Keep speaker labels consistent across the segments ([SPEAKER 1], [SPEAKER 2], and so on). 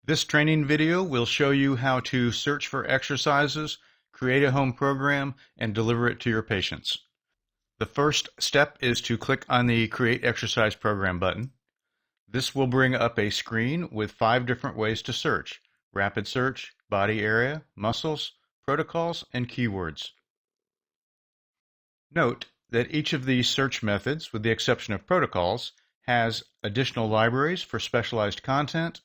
[SPEAKER 1] This training video will show you how to search for exercises, create a home program, and deliver it to your patients. The first step is to click on the Create Exercise Program button. This will bring up a screen with 5 different ways to search: rapid search, body area, muscles, protocols, and keywords. Note that each of these search methods, with the exception of protocols, has additional libraries for specialized content,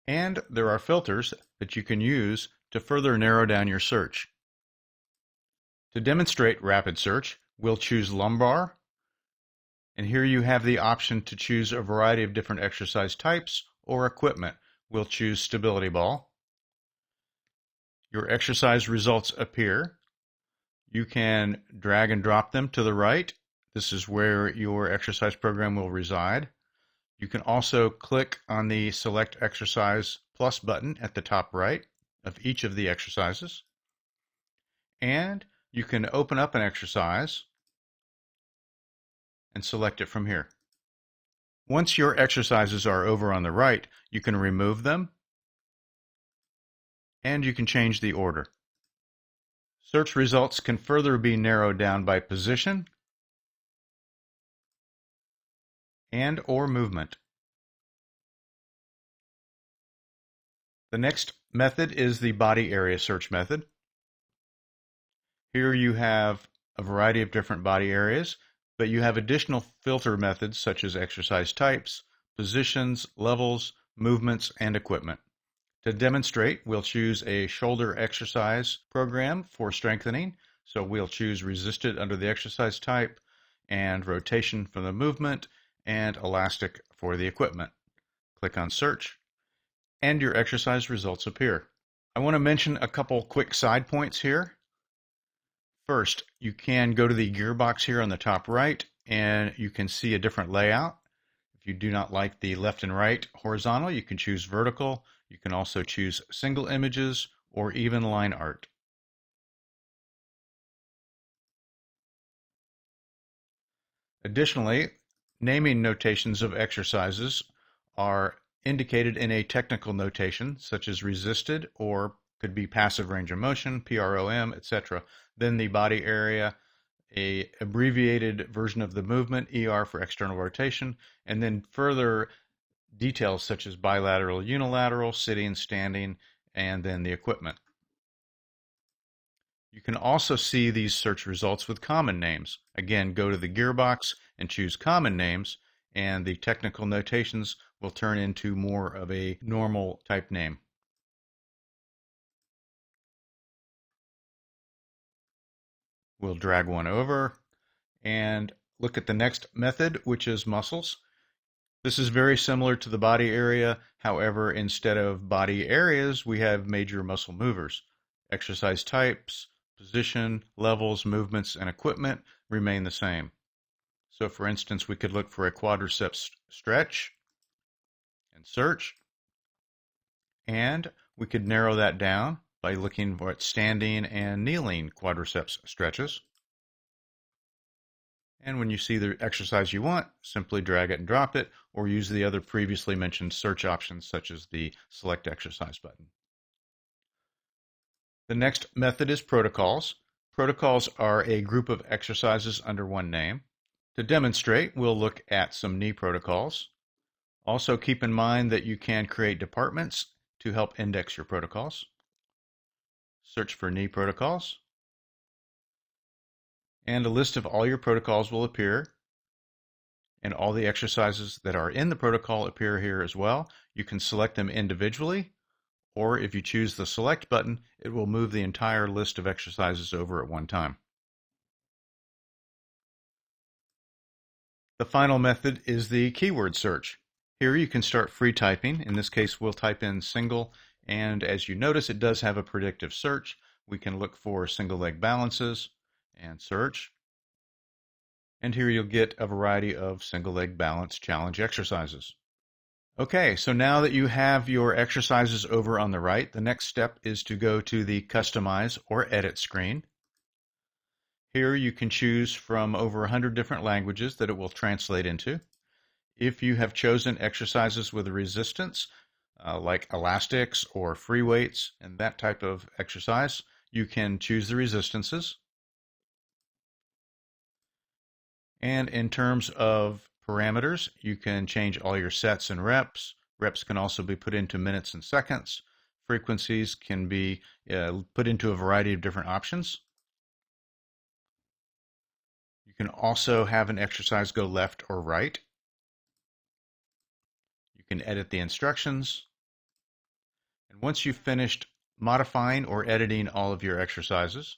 [SPEAKER 1] and there are filters that you can use to further narrow down your search. To demonstrate rapid search, we'll choose lumbar, and here you have the option to choose a variety of different exercise types or equipment. We'll choose stability ball. Your exercise results appear. You can drag and drop them to the right. This is where your exercise program will reside. You can also click on the Select Exercise Plus button at the top right of each of the exercises. And you can open up an exercise and select it from here. Once your exercises are over on the right, you can remove them and you can change the order. Search results can further be narrowed down by position and or movement. The next method is the body area search method. Here you have a variety of different body areas, but you have additional filter methods such as exercise types, positions, levels, movements, and equipment. To demonstrate, we'll choose a shoulder exercise program for strengthening. So we'll choose resisted under the exercise type, and rotation for the movement, and elastic for the equipment. Click on search, and your exercise results appear. I want to mention a couple quick side points here. First, you can go to the gearbox here on the top right, and you can see a different layout. If you do not like the left and right horizontal, you can choose vertical. You can also choose single images or even line art. Additionally, naming notations of exercises are indicated in a technical notation, such as resisted, or could be passive range of motion, PROM, etc. Then the body area, a abbreviated version of the movement, ER for external rotation, and then further details such as bilateral, unilateral, sitting, standing, and then the equipment. You can also see these search results with common names. Again, go to the gearbox and choose common names, and the technical notations will turn into more of a normal type name. We'll drag one over and look at the next method, which is muscles. This is very similar to the body area. However, instead of body areas, we have major muscle movers. Exercise types, position, levels, movements, and equipment remain the same. So for instance, we could look for a quadriceps stretch and search, and we could narrow that down by looking for standing and kneeling quadriceps stretches. And when you see the exercise you want, simply drag it and drop it, or use the other previously mentioned search options such as the Select Exercise button. The next method is protocols. Protocols are a group of exercises under one name. To demonstrate, we'll look at some knee protocols. Also keep in mind that you can create departments to help index your protocols. Search for knee protocols, and a list of all your protocols will appear, and all the exercises that are in the protocol appear here as well. You can select them individually, or if you choose the Select button, it will move the entire list of exercises over at one time. The final method is the keyword search. Here you can start free typing. In this case, we'll type in single, and as you notice, it does have a predictive search. We can look for single leg balances and search. And here you'll get a variety of single leg balance challenge exercises. Okay, so now that you have your exercises over on the right, the next step is to go to the Customize or Edit screen. Here you can choose from over 100 different languages that it will translate into. If you have chosen exercises with resistance, like elastics or free weights and that type of exercise. You can choose the resistances. And in terms of parameters, you can change all your sets and reps. Reps can also be put into minutes and seconds. Frequencies can be put into a variety of different options. You can also have an exercise go left or right. You can edit the instructions. And once you've finished modifying or editing all of your exercises,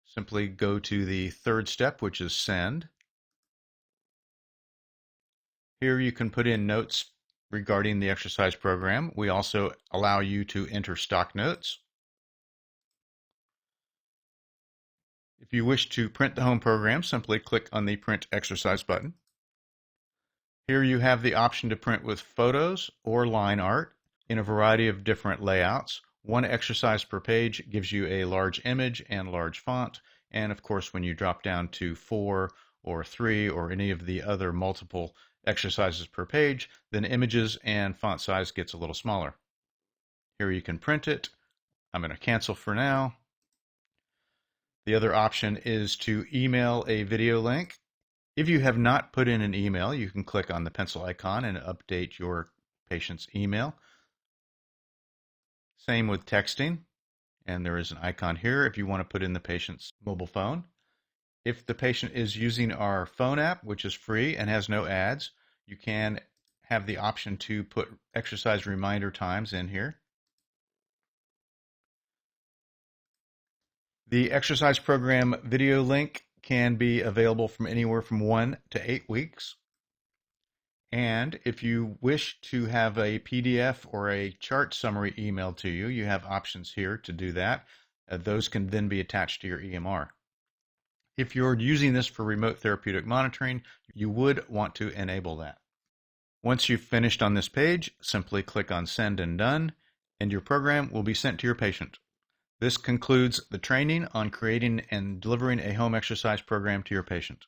[SPEAKER 1] simply go to the third step, which is send. Here you can put in notes regarding the exercise program. We also allow you to enter stock notes. If you wish to print the home program, simply click on the Print Exercise button. Here you have the option to print with photos or line art in a variety of different layouts. One exercise per page gives you a large image and large font. And of course, when you drop down to 4 or 3 or any of the other multiple exercises per page, then images and font size gets a little smaller. Here you can print it. I'm going to cancel for now. The other option is to email a video link. If you have not put in an email, you can click on the pencil icon and update your patient's email. Same with texting, and there is an icon here if you want to put in the patient's mobile phone. If the patient is using our phone app, which is free and has no ads, you can have the option to put exercise reminder times in here. The exercise program video link can be available from anywhere from 1 to 8 weeks. And if you wish to have a PDF or a chart summary emailed to you, you have options here to do that. Those can then be attached to your EMR. If you're using this for remote therapeutic monitoring, you would want to enable that. Once you've finished on this page, simply click on Send and Done, and your program will be sent to your patient. This concludes the training on creating and delivering a home exercise program to your patient.